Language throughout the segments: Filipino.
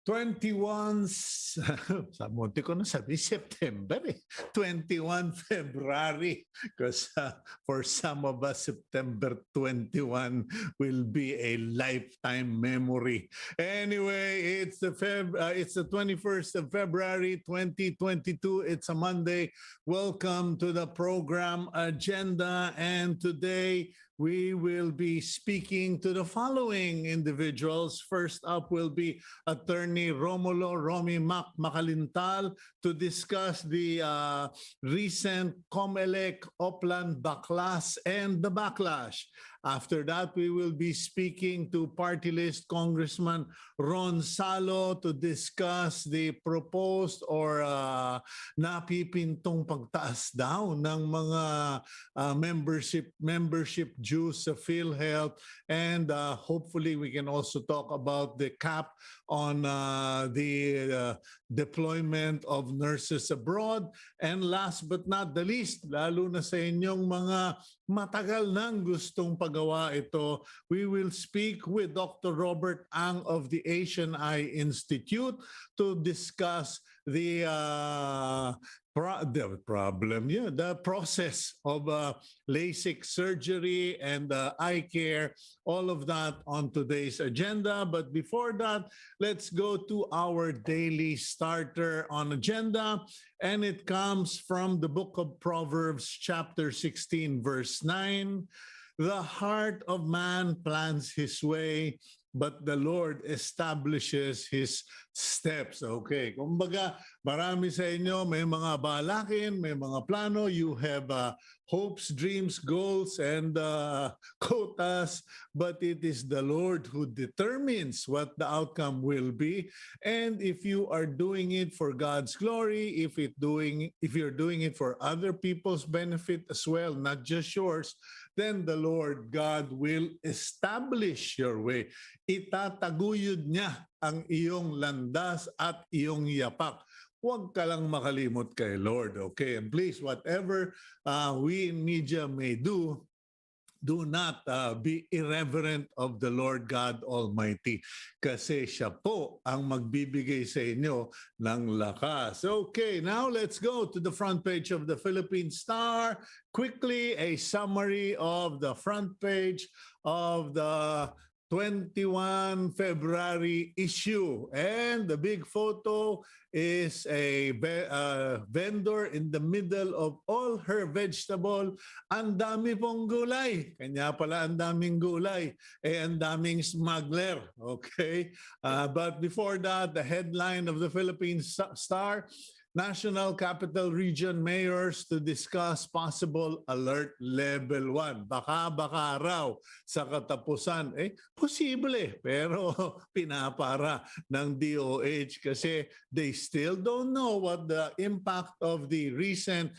21, sa munti ko na sabi, September eh. 21 February. Because for some of us, September 21 will be a lifetime memory. Anyway, it's the 21st of February, 2022. It's a Monday. Welcome to the program agenda. And today, we will be speaking to the following individuals. First up will be Attorney Romulo Romy Mac Macalintal to discuss the recent COMELEC Oplan backlash and the backlash. After that, we will be speaking to Party List Congressman Ron Sallo to discuss the proposed or napipintong pagtaas daw ng mga membership dues sa PhilHealth, and hopefully we can also talk about the cap on the deployment of nurses abroad. And last but not the least, lalo na sa inyong mga matagal nang gustong pagawa ito, we will speak with Dr. Robert Ang of the Asian Eye Institute to discuss the process of Lasik surgery and eye care, all of that on today's agenda. But before that, let's go to our daily starter on agenda. And it comes from the book of Proverbs, chapter 16, verse 9. The heart of man plans his way, but the Lord establishes his steps. Okay, kumbaga, marami sa inyo, may mga balakin, may mga plano, you have hopes, dreams, goals, and quotas, but it is the Lord who determines what the outcome will be. And if you are doing it for God's glory, if you're doing it for other people's benefit as well, not just yours, then the Lord God will establish your way. Itataguyod niya ang iyong landas at iyong yapak. Huwag ka lang makalimot kay Lord, okay? And please, whatever we in media may do not be irreverent of the Lord God Almighty, kasi siya po ang magbibigay sa inyo ng lakas. Okay, now let's go to the front page of the Philippine Star. Quickly, a summary of the front page of the 21 February issue. And the big photo is a vendor in the middle of all her vegetable. Ang dami pong gulay. Kanya pala ang daming gulay. Ang daming smuggler. Okay? But before that, the headline of the Philippine Star, National Capital Region mayors to discuss possible alert level 1. Baka raw sa katapusan. Posible pero pinapara ng DOH kasi they still don't know what the impact of the recent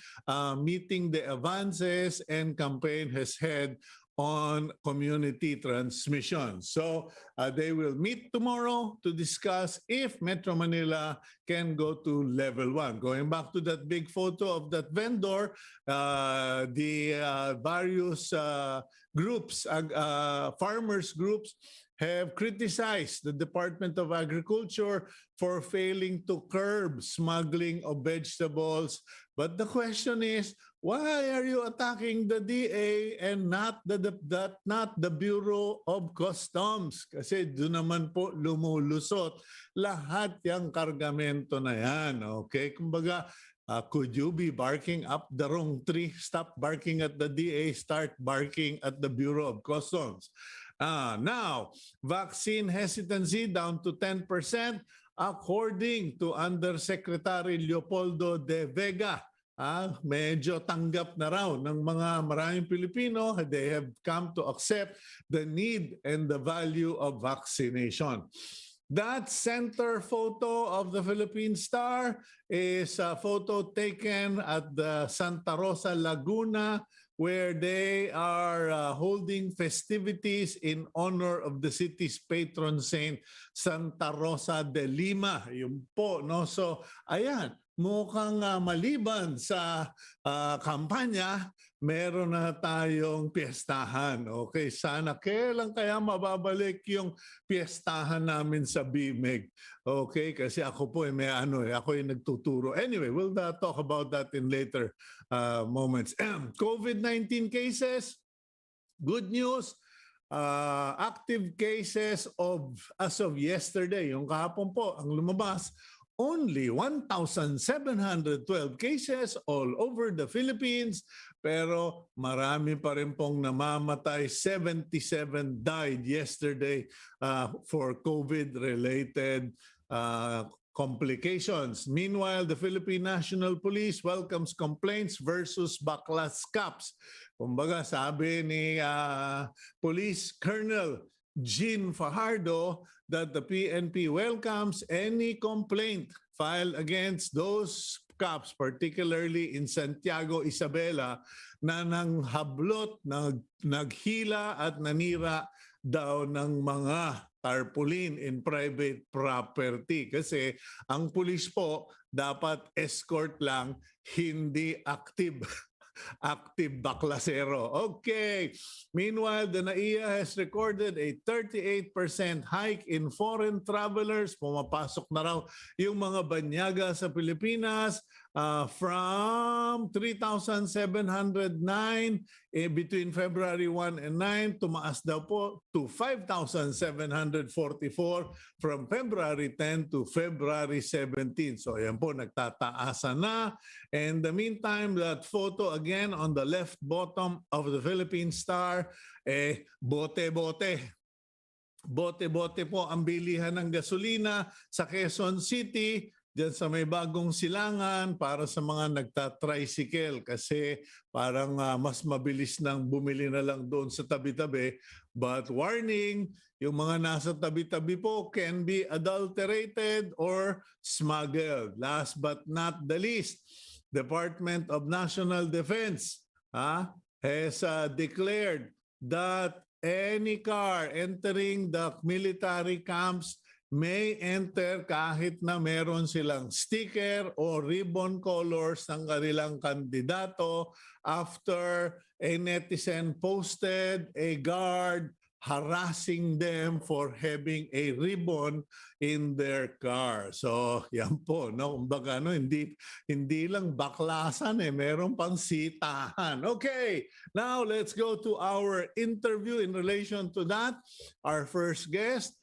meeting the advances and campaign has had on community transmission. So they will meet tomorrow to discuss if Metro Manila can go to level 1. Going back to that big photo of that vendor, the various groups, farmers groups, have criticized the Department of Agriculture for failing to curb smuggling of vegetables. But the question is, why are you attacking the DA and not the Bureau of Customs? Kasi doon naman po lumulusot lahat yung kargamento na yan. Okay? Kumbaga, could you be barking up the wrong tree? Stop barking at the DA, start barking at the Bureau of Customs. Now, vaccine hesitancy down to 10% according to Undersecretary Leopoldo de Vega. Medyo tanggap na raw ng mga maraming Pilipino. They have come to accept the need and the value of vaccination. That center photo of the Philippine Star is a photo taken at the Santa Rosa, Laguna, where they are holding festivities in honor of the city's patron saint, Santa Rosa de Lima. Yun po, no? So, ayan, mukhang maliban sa kampanya, meron na tayong piyestahan. Okay, sana kailan kaya mababalik yung piyestahan namin sa BIMEG. Okay, kasi ako po ako yung nagtuturo. Anyway, we'll talk about that in later moments. COVID-19 cases, good news. Active cases as of yesterday, yung kahapon po, ang lumabas, only 1,712 cases all over the Philippines, pero marami pa rin pong namamatay. 77 died yesterday for COVID-related complications. Meanwhile, the Philippine National Police welcomes complaints versus Baklas Caps. Kumbaga, sabi ni Police Colonel Jean Fajardo that the PNP welcomes any complaint filed against those cops, particularly in Santiago, Isabela, na nanghablot, naghila at nanira daw ng mga tarpaulin in private property. Kasi ang pulis po dapat escort lang, hindi active active baklasero. Okay. Meanwhile, the NAIA has recorded a 38% hike in foreign travelers. Pumapasok na raw yung mga banyaga sa Pilipinas from 3,709 between February 1 and 9. Tumaas daw po to 5,744 from February 10 to February 17. So yan po, nagtataasan na. In the meantime, that photo again on the left bottom of the Philippine Star, bote-bote. Bote-bote po ang bilihan ng gasolina sa Quezon City, diyan sa may bagong silangan para sa mga nagta-tricycle kasi parang mas mabilis nang bumili na lang doon sa tabi-tabi. But warning, yung mga nasa tabi-tabi po can be adulterated or smuggled. Last but not the least, Department of National Defense has declared that any car entering the military camps may enter kahit na meron silang sticker o ribbon colors ng kanilang kandidato after a netizen posted a guard harassing them for having a ribbon in their car. So, yan po, no? Kumbaga, hindi lang baklasan meron pang sitahan. Okay, now let's go to our interview in relation to that. Our first guest,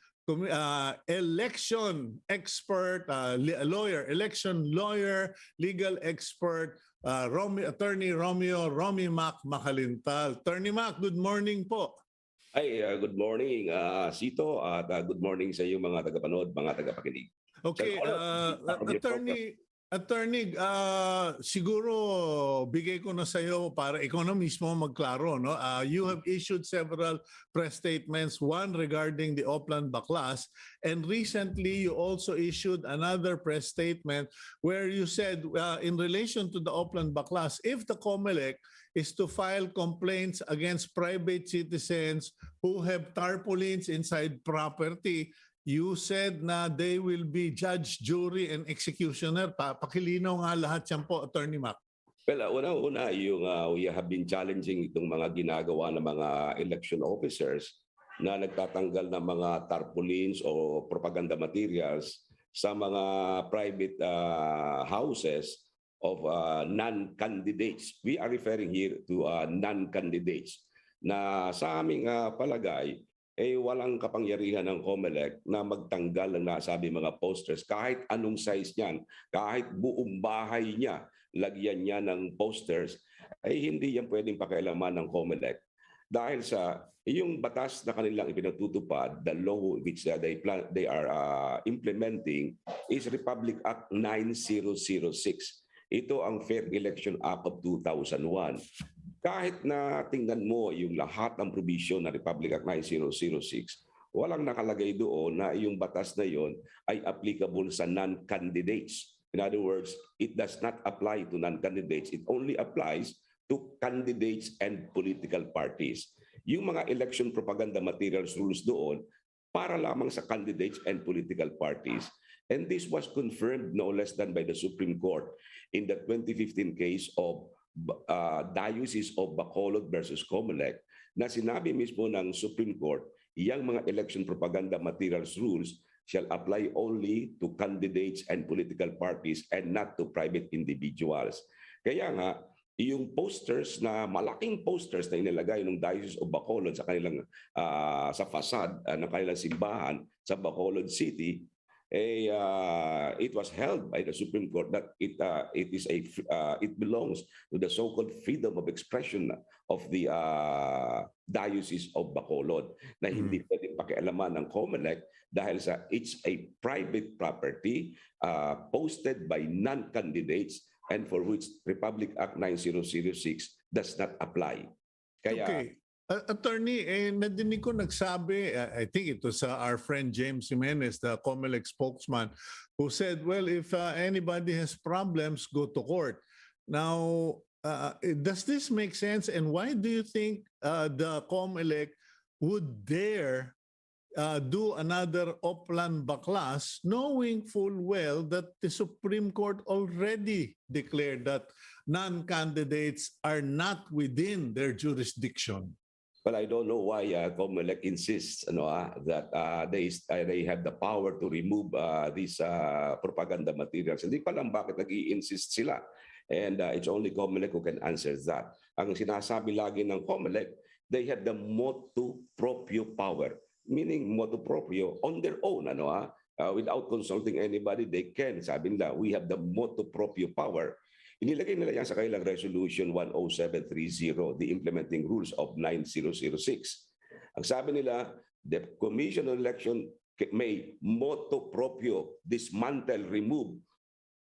election expert, election lawyer, legal expert, Attorney Romeo Mac Macalintal. Attorney Mac, good morning po. Ay, good morning, Sito, at good morning sa iyo mga tagapanood, mga tagapakinig. Okay, Attorney, siguro bigay ko na sa iyo para ikaw na mismo magklaro. No? You have issued several press statements, one regarding the Oplan Baklas, and recently you also issued another press statement where you said in relation to the Oplan Baklas, if the COMELEC is to file complaints against private citizens who have tarpaulins inside property, you said na they will be judge, jury, and executioner. Pakilinaw nga lahat yan po, Attorney Mac. Well, una-una, we have been challenging itong mga ginagawa ng mga election officers na nagtatanggal ng mga tarpaulins o propaganda materials sa mga private houses of non-candidates. We are referring here to non-candidates na sa aming palagay, walang kapangyarihan ng COMELEC na magtanggal ng nasabi mga posters kahit anong size niyan, kahit buong bahay niya, lagyan niya ng posters, hindi yan pwedeng pakialaman ng COMELEC. Dahil sa yung batas na kanilang ipinatutupad, the law which they are implementing is Republic Act 9006. Ito ang Fair Election Act of 2001. Kahit na tingnan mo yung lahat ng provision ng Republic Act 9006, walang nakalagay doon na yung batas na yon ay applicable sa non-candidates. In other words, it does not apply to non-candidates. It only applies to candidates and political parties. Yung mga election propaganda materials rules doon, para lamang sa candidates and political parties. And this was confirmed no less than by the Supreme Court in the 2015 case of Diocese of Bacolod versus Comelec, na sinabi mismo ng Supreme Court, iyang mga election propaganda materials rules shall apply only to candidates and political parties and not to private individuals. Kaya nga, yung posters na malaking posters na inilagay ng Diocese of Bacolod sa kanilang sa facade ng kanilang simbahan sa Bacolod City, it was held by the Supreme Court that it belongs to the so-called freedom of expression of the Diocese of Bacolod, na hindi pwedeng pakialaman ng COMELEC dahil sa it's a private property posted by non-candidates and for which Republic Act 9006 does not apply. Kaya, okay. Attorney, nadinig ko nagsabi, I think it was our friend James Jimenez, the COMELEC spokesman, who said, well, if anybody has problems, go to court. Now, does this make sense? And why do you think the COMELEC would dare do another Oplan Baklas, knowing full well that the Supreme Court already declared that non-candidates are not within their jurisdiction? Well, I don't know why COMELEC insists that they have the power to remove these propaganda materials. Hindi pa lang bakit nag-i-insist sila. And it's only COMELEC who can answer that. Ang sinasabi lagi ng COMELEC, they have the motu proprio power. Meaning motu proprio on their own. Without consulting anybody, they can. Sabi nila, we have the motu proprio power. Inilagay nila yan sa kailang Resolution 10730, the Implementing Rules of 9006. Ang sabi nila, the Commission on Election may motu proprio dismantle, remove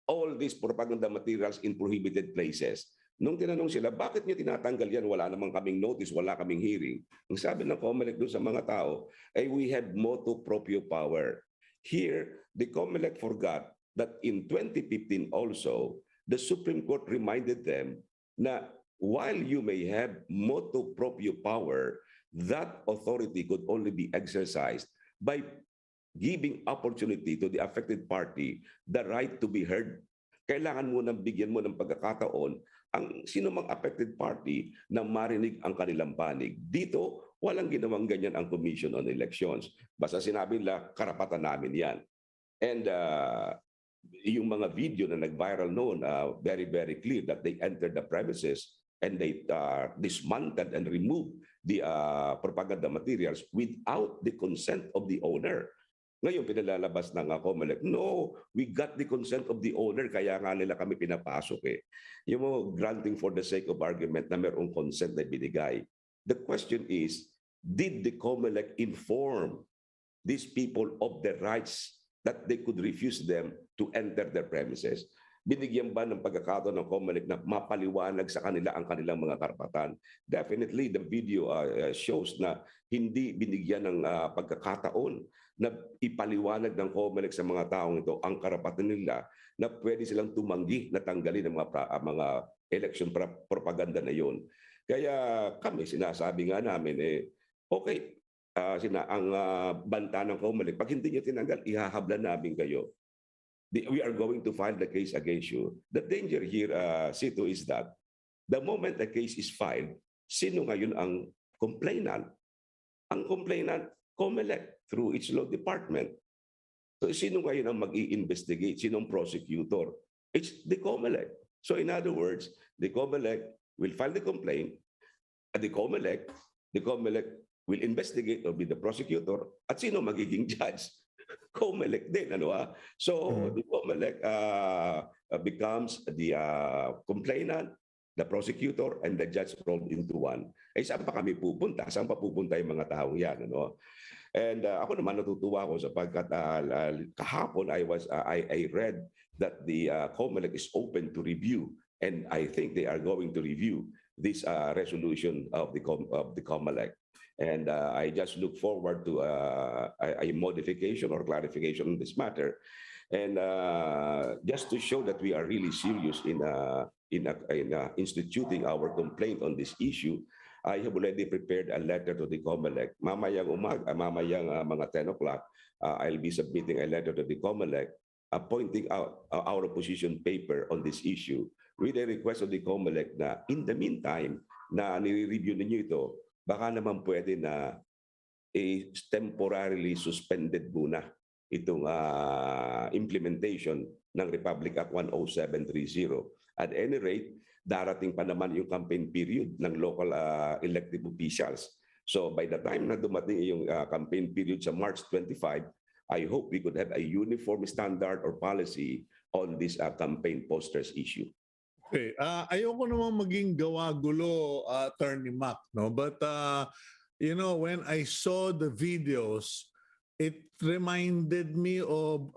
all these propaganda materials in prohibited places. Nung tinanong sila, bakit niyo tinatanggal yan? Wala namang kaming notice, wala kaming hearing. Ang sabi ng COMELEC doon sa mga tao, we have motu proprio power. Here, the COMELEC forgot that in 2015 also, the Supreme Court reminded them na while you may have motu proprio power, that authority could only be exercised by giving opportunity to the affected party the right to be heard. Kailangan mo nang bigyan mo ng pagkakataon ang sino mang affected party na marinig ang kanilang panig. Dito, walang ginawang ganyan ang Commission on Elections. Basta sinabi nila, karapatan namin yan. And yung mga video na nag-viral noon, very, very clear that they entered the premises and they dismantled and removed the propaganda materials without the consent of the owner. Ngayon, pinalalabas ng COMELEC, no, we got the consent of the owner, kaya nga nila kami pinapasok eh. Yung mga granting for the sake of argument na mayroong consent na binigay. The question is, did the COMELEC inform these people of the rights that they could refuse them to enter their premises? Binigyan ba ng pagkakataon ng COMELEC na mapaliwanag sa kanila ang kanilang mga karapatan? Definitely, the video shows na hindi binigyan ng pagkakataon na ipaliwanag ng COMELEC sa mga taong ito ang karapatan nila na pwede silang tumanggi na tanggalin ang mga election propaganda na yon. Kaya kami, sinasabi nga namin, okay, ang banta ng COMELEC, pag hindi nyo tinanggal, ihahablan namin kayo. We are going to file the case against you. The danger here, Sito, is that the moment the case is filed, sino ngayon ang complainant? Ang complainant, COMELEC, through its law department. So sino ngayon ang mag-i-investigate? Sinong prosecutor? It's the COMELEC. So in other words, the COMELEC will file the complaint, at the COMELEC will investigate or be the prosecutor, at sino magiging judge? COMELEC din, So the COMELEC becomes the complainant, the prosecutor, and the judge rolled into one. Saan pa kami pupunta? Saan pa pupunta yung mga taong yan? And ako naman natutuwa ako sapagkat kahapon I read that the COMELEC is open to review, and I think they are going to review this resolution of the COMELEC. And I just look forward to a modification or clarification on this matter. And just to show that we are really serious in instituting our complaint on this issue, I have already prepared a letter to the COMELEC. Mamayang mga 10 o'clock, I'll be submitting a letter to the COMELEC pointing out our opposition paper on this issue with a request of the COMELEC na in the meantime na nire-review ninyo ito, baka naman pwede na temporarily suspended muna itong implementation ng Republic Act 10730. At any rate, darating pa naman yung campaign period ng local elected officials. So by the time na dumating yung campaign period sa March 25, I hope we could have a uniform standard or policy on this campaign posters issue. Okay. Ayoko naman maging gawa-gulo, Attorney Mac, no? But, you know, when I saw the videos, it reminded me of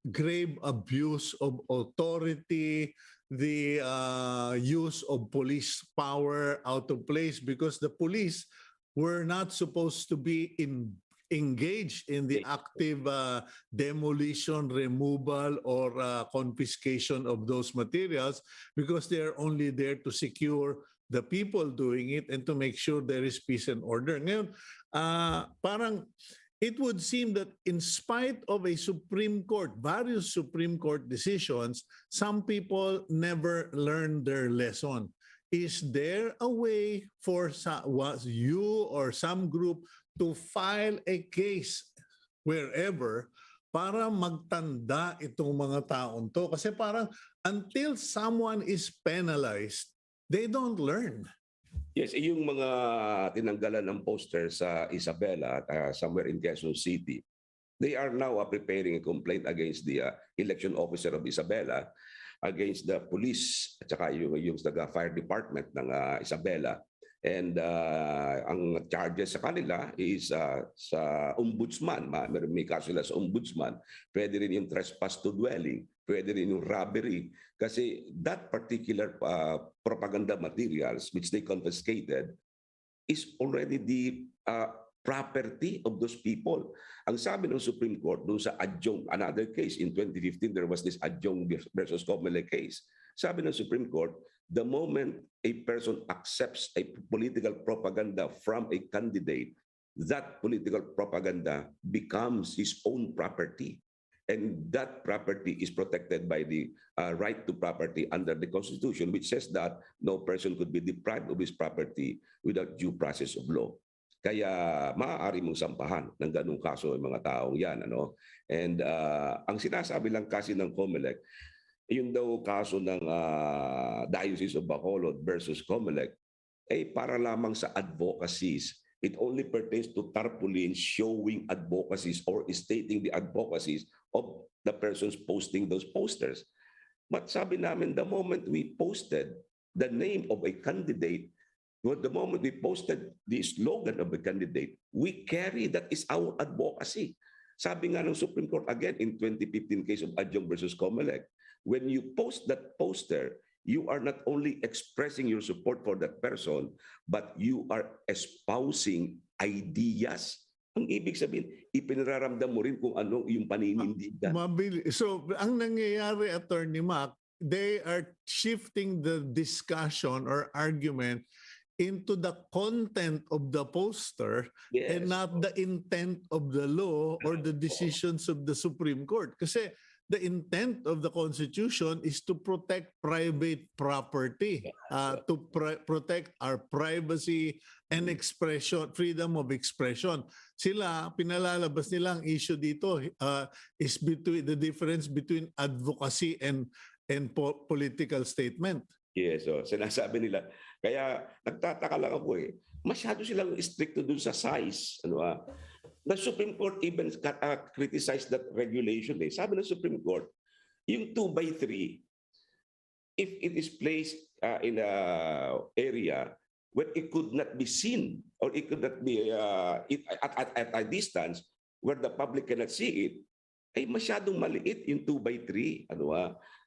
grave abuse of authority, the use of police power out of place because the police were not supposed to be engaged in the active demolition, removal, or confiscation of those materials because they're only there to secure the people doing it and to make sure there is peace and order. Ngayon, parang it would seem that in spite of a Supreme Court, various Supreme Court decisions, some people never learn their lesson. Is there a way for you or some group to file a case wherever para magtanda itong mga taon to? Kasi parang until someone is penalized, they don't learn. Yes, yung mga tinanggalan ng poster sa Isabela at somewhere in Quezon City, they are now preparing a complaint against the election officer of Isabela, against the police at saka yung fire department ng Isabela. And ang charges sa kanila is sa ombudsman. May kaso sila sa ombudsman. Pwede rin yung trespass to dwelling. Pwede rin yung robbery. Kasi that particular propaganda materials which they confiscated is already the property of those people. Ang sabi ng Supreme Court doon sa Adjong, another case, in 2015 there was this Adjong versus Comelec case. Sabi ng Supreme Court, the moment a person accepts a political propaganda from a candidate, that political propaganda becomes his own property. And that property is protected by the right to property under the Constitution, which says that no person could be deprived of his property without due process of law. Kaya maaari mong sampahan ng ganung kaso ng mga taong yan. Ano? And ang sinasabi lang kasi ng COMELEC, yung daw kaso ng Diocese of Bacolod versus COMELEC, para lamang sa advocacies. It only pertains to tarpaulins showing advocacies or stating the advocacies of the persons posting those posters. But sabi namin, the moment we posted the name of a candidate, the moment we posted the slogan of a candidate, we carry that is our advocacy. Sabi nga ng Supreme Court again in 2015 case of Adjong versus Comelec, when you post that poster, you are not only expressing your support for that person, but you are espousing ideas. Ang ibig sabihin, ipinararamdam mo rin kung ano yung paninindigan. So, ang nangyayari, Attorney Mac, they are shifting the discussion or argument into the content of the poster, yes, and not the intent of the law or the decisions of the Supreme Court. Kasi the intent of the Constitution is to protect private property, to protect our privacy and expression, freedom of expression. Sila, pinalalabas nilang issue dito is between the difference between advocacy and political statement. Yes, so sinasabi nila. Kaya nagtataka lang ako masyado silang stricto dun sa size. The Supreme Court even criticized that regulation. Sabi ng Supreme Court, yung 2x3, if it is placed in an area where it could not be seen or it could not be at a distance where the public cannot see it, ay masyadong maliit yung 2x3.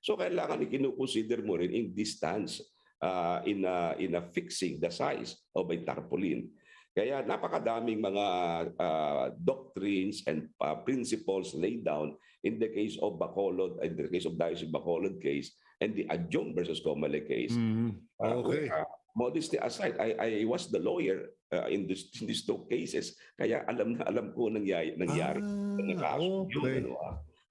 So kailangan i-consider mo rin in distance in a fixing the size of a tarpaulin. Kaya napakadaming mga doctrines and principles laid down in the case of Bacolod, in the case of Diocese of Bacolod case, and the Adjong versus Comelec case. Okay. Modesty aside, I was the lawyer in these two cases. Kaya alam ko nangyari. Okay.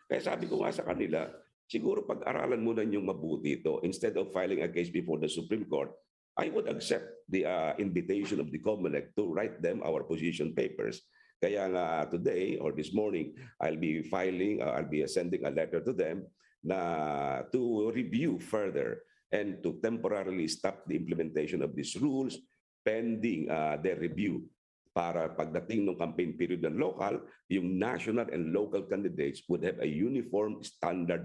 Kaya sabi ko nga sa kanila, siguro pag-aralan muna niyong mabuti ito. Instead of filing a case before the Supreme Court, I would accept the invitation of the COMELEC to write them our position papers. Kaya nga today or this morning, I'll be sending a letter to them to review further and to temporarily stop the implementation of these rules pending their review para pagdating ng campaign period ng local, yung national and local candidates would have a uniform standard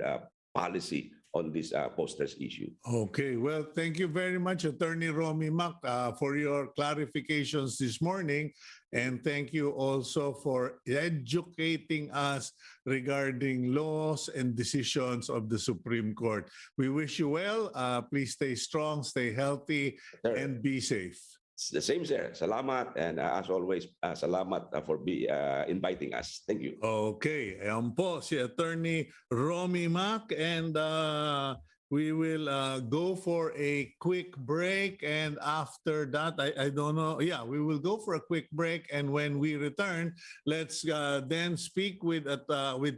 policy on this posters issue. Okay, well, thank you very much, Attorney Romy Mac, for your clarifications this morning. And thank you also for educating us regarding laws and decisions of the Supreme Court. We wish you well. Please stay strong, stay healthy, Sir. and be safe. It's the same, sir. Salamat. And as always, salamat for inviting us. Thank you. Okay, ayan po si Attorney Romy Mac, and we will go for a quick break, and after that, I don't know, yeah, we will go for a quick break, and when we return, let's then speak with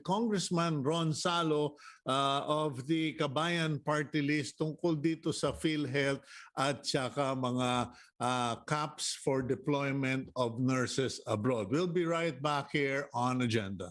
Congressman Ron Sallo of the Kabayan Party List tungkol dito sa PhilHealth at saka mga caps for deployment of nurses abroad. We'll be right back here on Agenda.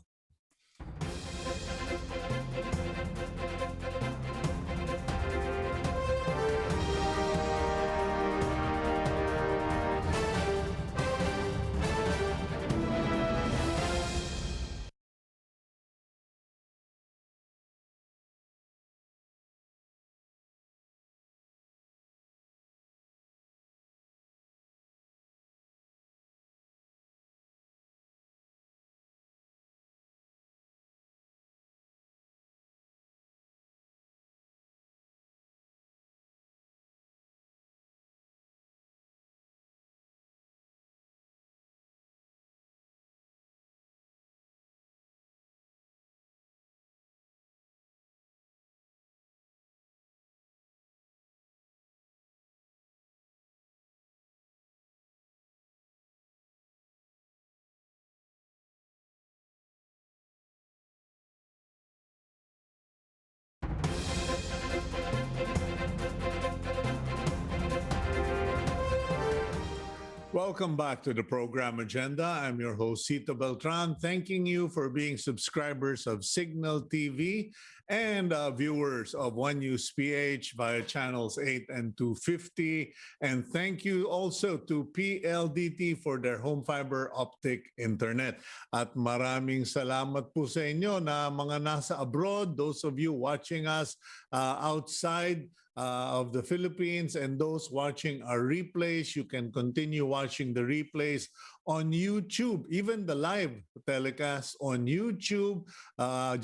Welcome back to the program Agenda. I'm your host, Cito Beltran, thanking you for being subscribers of Signal TV and viewers of One News PH via channels 8 and 250. And thank you also to PLDT for their home fiber optic internet. At maraming salamat po sa inyo na mga nasa abroad, those of you watching us outside of the Philippines, and those watching our replays, you can continue watching the replays on YouTube, even the live telecast on YouTube.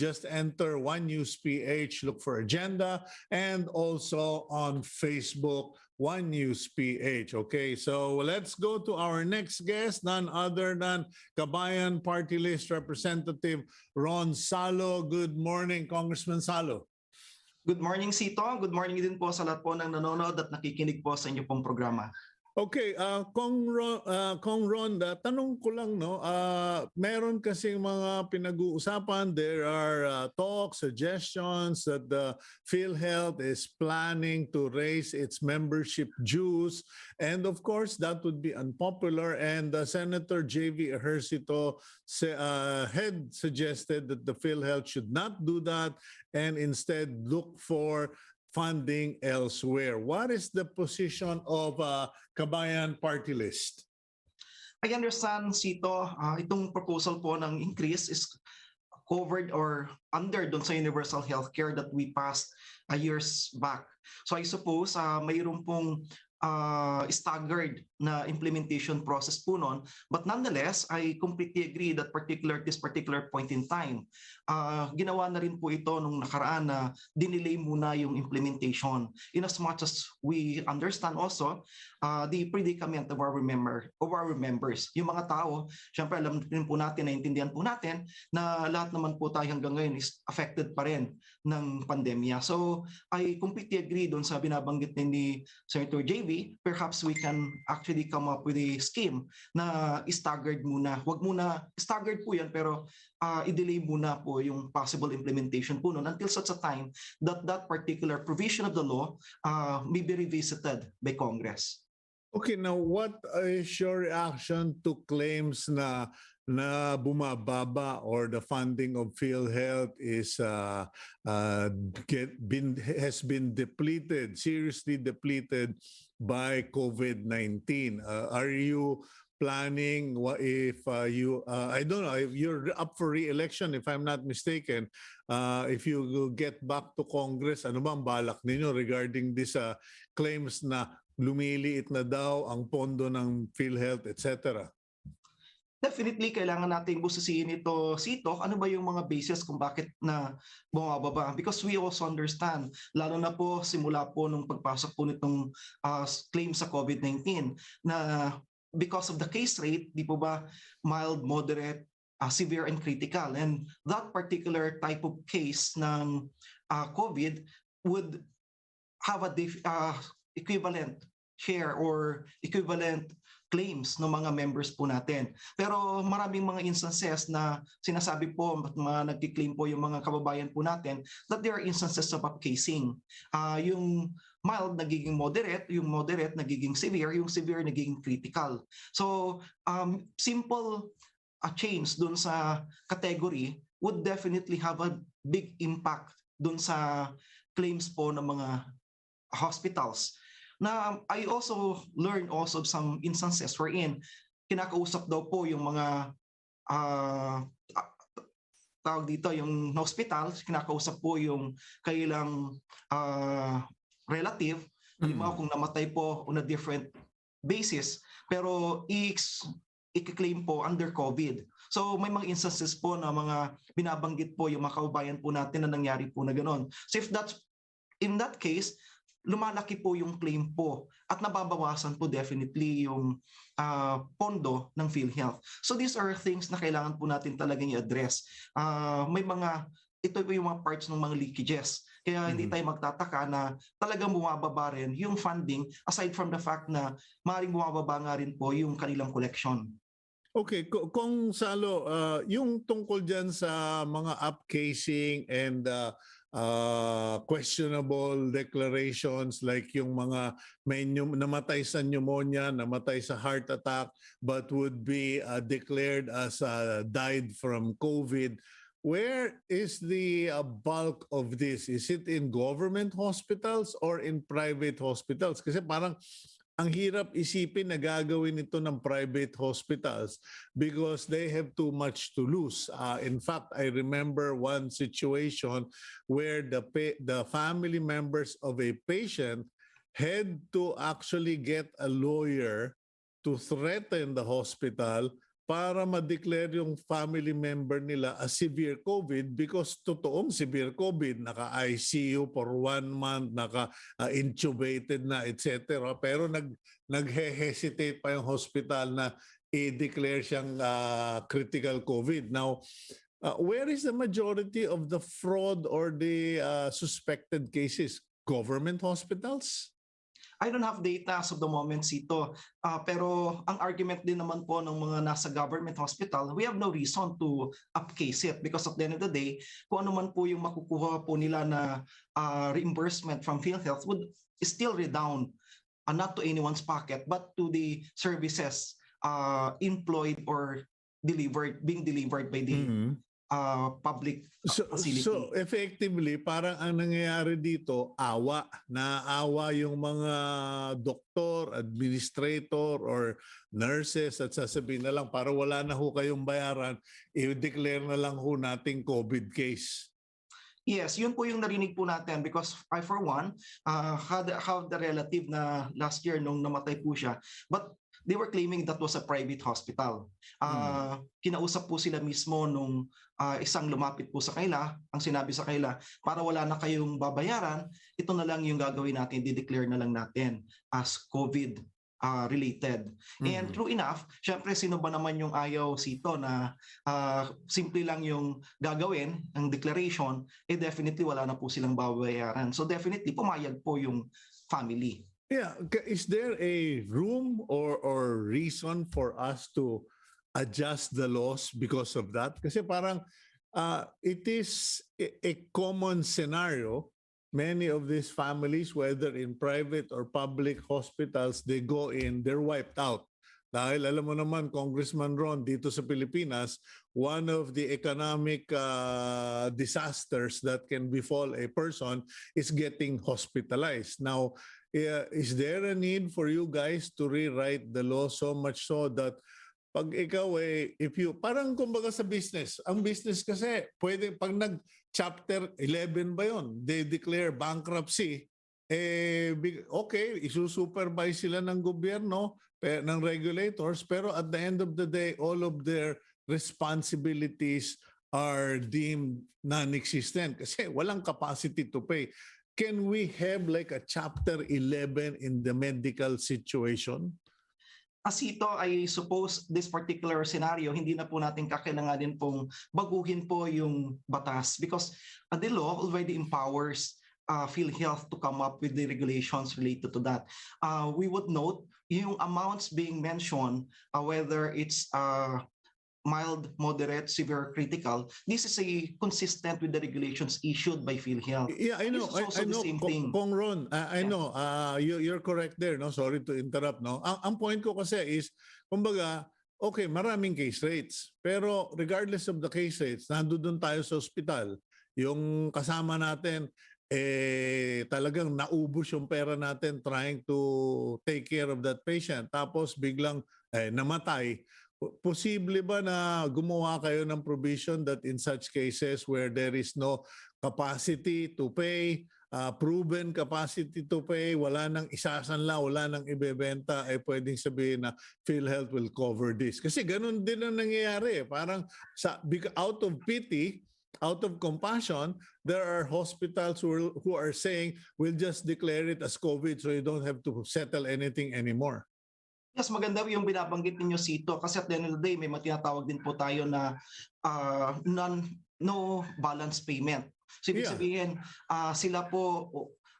Just enter One News PH, look for Agenda, and also on Facebook, One News PH. Okay, so let's go to our next guest, none other than Kabayan Party List Representative Ron Sallo. Good morning, Congressman Sallo. Good morning, Sito. Good morning din po sa lahat po ng nanonood at nakikinig po sa inyo pong programa. Okay, Kong Ron, tanong ko lang, no, meron kasing mga pinag-uusapan. There are talks, suggestions that the PhilHealth is planning to raise its membership dues. And of course, that would be unpopular. And Senator J.V. Ejercito had suggested that the PhilHealth should not do that and instead look for funding elsewhere. What is the position of Kabayan Party List? I understand, Sito, itong proposal po ng increase is covered or under dun sa universal healthcare that we passed years back. So I suppose mayroon pong staggered na implementation process po nun. But nonetheless, I completely agree that this particular point in time, ginawa na rin po ito nung nakaraan na dinelay muna yung implementation. In as much as we understand also the predicament of our members. Yung mga tao, syempre alam rin po natin, naintindihan po natin na lahat naman po tayo hanggang ngayon is affected pa rin ng pandemya. So I completely agree doon sa binabanggit ni Senator JV maybe perhaps we can actually come up with a scheme na staggered muna. Wag muna staggered po 'yan, pero i-delay muna po yung possible implementation po noon until such a time that that particular provision of the law may be revisited by Congress. Okay, now what is your reaction to claims na bumababa or the funding of PhilHealth is has been depleted, seriously depleted by COVID-19? Are you planning if I don't know if you're up for re-election, if I'm not mistaken, if you get back to Congress, ano bang balak ninyo regarding this claims na lumiliit na daw ang pondo ng PhilHealth, etc.? Definitely, kailangan natin busisiin ito, Sito. Ano ba yung mga basis kung bakit na bumababa? Because we also understand, lalo na po simula po nung pagpasok po nitong claim sa COVID-19, na because of the case rate, di po ba, mild, moderate, severe, and critical. And that particular type of case ng COVID would have a equivalent share or equivalent claims ng mga members po natin. Pero maraming mga instances na sinasabi po at mga nagki-claim po yung mga kababayan po natin that there are instances of upcasing. Yung mild nagiging moderate, yung moderate nagiging severe, yung severe nagiging critical. So simple change dun sa category would definitely have a big impact dun sa claims po ng mga hospitals. Na I also learned also some instances wherein kinakausap daw po yung mga tawag dito, yung hospital, kinakausap po yung kailang relative, halimbawa kung namatay po on a different basis, pero i-claim po under COVID. So may mga instances po na mga binabanggit po yung mga kaubayan po natin na nangyari po na gano'n. So if that's in that case, lumalaki po yung claim po at nababawasan po definitely yung pondo ng PhilHealth. So these are things na kailangan po natin talagang i-address. Ito po yung mga parts ng mga leakages. Kaya hindi tayo magtataka na talagang bumababa rin yung funding aside from the fact na maaaring bumababa nga rin po yung kanilang collection. Okay, Kung Sallo, yung tungkol dyan sa mga upcasing and questionable declarations like yung mga may namatay sa pneumonia, namatay sa heart attack, but would be declared as died from COVID. Where is the bulk of this? Is it in government hospitals or in private hospitals? Kasi parang ang hirap isipin na gagawin ito ng private hospitals because they have too much to lose. In fact, I remember one situation where the family members of a patient had to actually get a lawyer to threaten the hospital para ma-declare yung family member nila as severe COVID because totoong severe COVID, naka-ICU for 1 month, naka-intubated na, etc. Pero nag-hesitate pa yung hospital na i-declare siyang critical COVID. Now, where is the majority of the fraud or the suspected cases? Government hospitals? I don't have data as of the moment, Sito. Pero ang argument din naman po ng mga nasa government hospital, we have no reason to upcase it because at the end of the day, kung ano man po yung makukuha po nila na reimbursement from PhilHealth would still redound not to anyone's pocket but to the services employed or being delivered by the public facility. So effectively, parang ang nangyayari dito, naawa yung mga doktor, administrator, or nurses at sasabihin na lang, para wala na ho kayong bayaran, i-declare na lang ho nating COVID case. Yes, yun po yung narinig po natin because I for one had the relative na last year nung namatay po siya, but they were claiming that was a private hospital. Kinausap po sila mismo nung isang lumapit po sa kanila, ang sinabi sa kanila, para wala na kayong babayaran, ito na lang yung gagawin natin, di-declare na lang natin as COVID related. And true enough, syempre sino ba naman yung ayaw, Sito, na simple lang yung gagawin, ang declaration, definitely wala na po silang babayaran. So definitely pumayag po yung family. Yeah, is there a room or reason for us to adjust the laws because of that? Kasi parang it is a common scenario. Many of these families, whether in private or public hospitals, they go in, they're wiped out. Dahil alam mo naman, Congressman Ron, dito sa Pilipinas, one of the economic disasters that can befall a person is getting hospitalized. Now, is there a need for you guys to rewrite the law so much so that pag ikaw if you, parang kumbaga sa business, ang business kasi, pwede, pag nag-chapter 11 ba yun, they declare bankruptcy, okay, isusupervise sila ng gobyerno, ng regulators, pero at the end of the day, all of their responsibilities are deemed non-existent kasi walang capacity to pay. Can we have like a chapter 11 in the medical situation? Ito, I suppose this particular scenario, hindi na po natin kakailanganin pong baguhin po yung batas because the law already empowers PhilHealth to come up with the regulations related to that. We would note yung amounts being mentioned, whether it's mild, moderate, severe, critical, this is consistent with the regulations issued by PhilHealth. Yeah, I know. This is also I the know, same thing. Kong Ron, I Yeah. know. You're correct there. No, sorry to interrupt. No, ang point ko kasi is, kumbaga, okay, maraming case rates. Pero regardless of the case rates, nandoon tayo sa ospital. Yung kasama natin, talagang naubos yung pera natin trying to take care of that patient. Tapos biglang namatay. Posible ba na gumawa kayo ng provision that in such cases where there is no capacity to pay, proven capacity to pay, wala nang isasanla, wala nang ibebenta, pwedeng sabihin na PhilHealth will cover this. Kasi ganun din ang nangyayari. Parang out of pity, out of compassion, there are hospitals who are saying, we'll just declare it as COVID so you don't have to settle anything anymore. Yes, maganda yung binabanggit ninyo, Sito, kasi at the end of the day, may matinatawag din po tayo na no balance payment. So ibig sabihin, sila po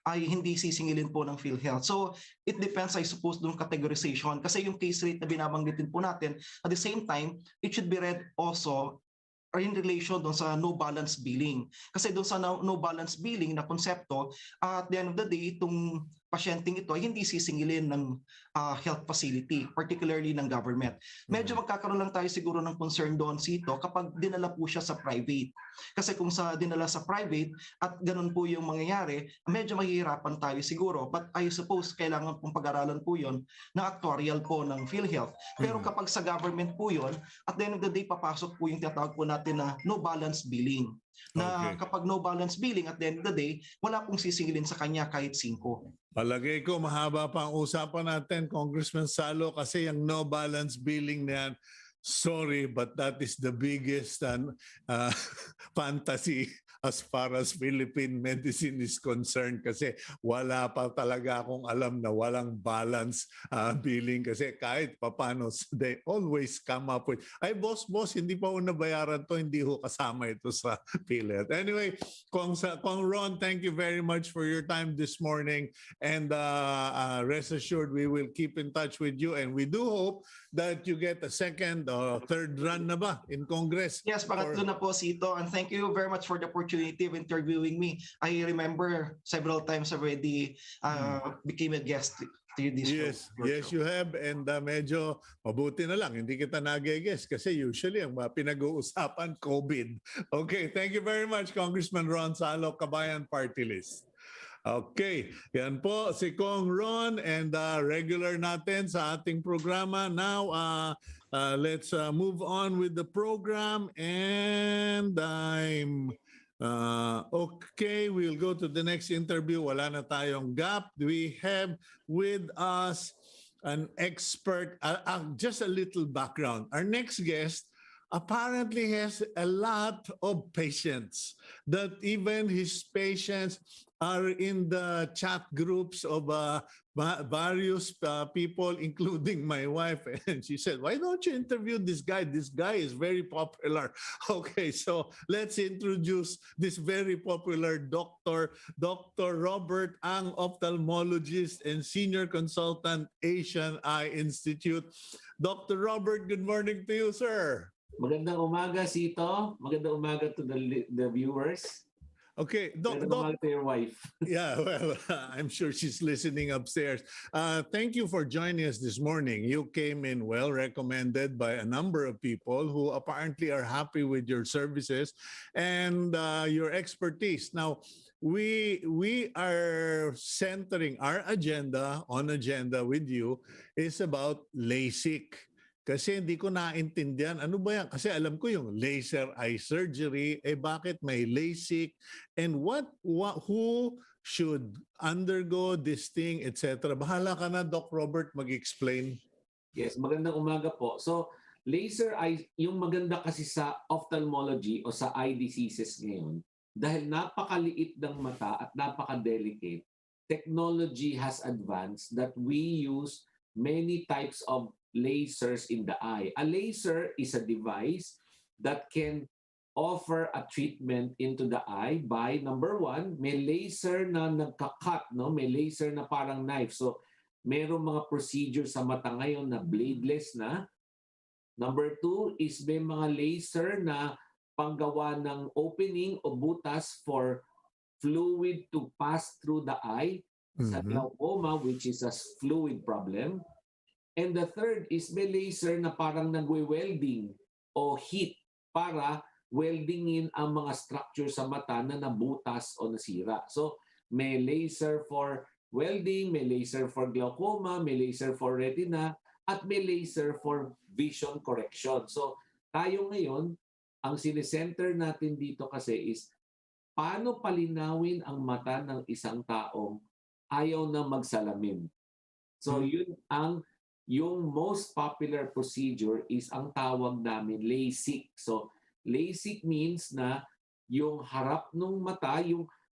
ay hindi sisingilin po ng PhilHealth. So it depends, I suppose, doon categorization. Kasi yung case rate na binabanggitin po natin, at the same time, it should be read also or in relation doon sa no balance billing. Kasi doon sa no balance billing na konsepto, at the end of the day, itong pasyenteng ito ay hindi sisingilin ng health facility, particularly ng government. Medyo magkakaroon lang tayo siguro ng concern doon, Sito, kapag dinala po siya sa private. Kasi kung dinala sa private at ganun po yung mangyayari, medyo mahihirapan tayo siguro. But I suppose kailangan pong pag-aralan po yun ng actuarial po ng PhilHealth. Pero kapag sa government po yun, at the end of the day, papasok po yung tinatawag po natin na no balance billing. Na kapag no balance billing, at the end of the day, wala pong sisingilin sa kanya kahit 5. Palagay ko mahaba pa ang usapan natin, Congressman Sallo, kasi yung no balance billing na yan, sorry, but that is the biggest fantasy as far as Philippine medicine is concerned kasi wala pa talaga akong alam na walang balance billing kasi kahit papano they always come up with, ay boss, hindi pa ho nabayaran to, hindi ho kasama ito sa PhilHealth. Anyway, Kong Ron, thank you very much for your time this morning and rest assured we will keep in touch with you and we do hope that you get a second or third run na ba in Congress? Yes, pangatlo na po, Sito. And thank you very much for the opportunity of interviewing me. I remember several times already became a guest to this show. Yes, you have. And medyo mabuti na lang. Hindi kita nag-guess kasi usually ang pinag-uusapan, COVID. Okay, thank you very much, Congressman Ron Sallo, Kabayan Party List. Okay, yan po si Kong Ron and regular natin sa ating programa. Now, let's move on with the program and I'm okay, we'll go to the next interview. Wala na tayong gap. We have with us an expert, just a little background. Our next guest apparently has a lot of patients that even his patients are in the chat groups of various people, including my wife. And she said, why don't you interview this guy? This guy is very popular. Okay, so let's introduce this very popular doctor, Dr. Robert Ang, ophthalmologist and senior consultant, Asian Eye Institute. Dr. Robert, good morning to you, sir. Magandang umaga, Sito. Magandang umaga to the viewers. Okay, Magandang umaga to your wife. Yeah, well, I'm sure she's listening upstairs. Thank you for joining us this morning. You came in well recommended by a number of people who apparently are happy with your services and your expertise. Now, we are centering our agenda with you is about LASIK. Kasi hindi ko naintindihan, ano ba yan? Kasi alam ko yung laser eye surgery, bakit may LASIK? And who should undergo this thing, etc. Bahala ka na, Doc Robert, mag-explain. Yes, magandang umaga po. So, laser eye, yung maganda kasi sa ophthalmology o sa eye diseases ngayon, dahil napakaliit ng mata at napaka-delicate, technology has advanced that we use many types of lasers in the eye. A laser is a device that can offer a treatment into the eye by, number one, may laser na nagka-cut, no? May laser na parang knife. So, merong mga procedure sa mata ngayon na bladeless na. Number two is may mga laser na panggawa ng opening o butas for fluid to pass through the eye sa glaucoma, which is a fluid problem. And the third is may laser na parang nagwe-welding o heat para weldingin ang mga structure sa mata na nabutas o nasira. So may laser for welding, may laser for glaucoma, may laser for retina, at may laser for vision correction. So tayo ngayon, ang sinicenter natin dito kasi is paano palinawin ang mata ng isang taong ayaw na magsalamin. So yun yung most popular procedure is ang tawag namin LASIK. So LASIK means na yung harap ng mata,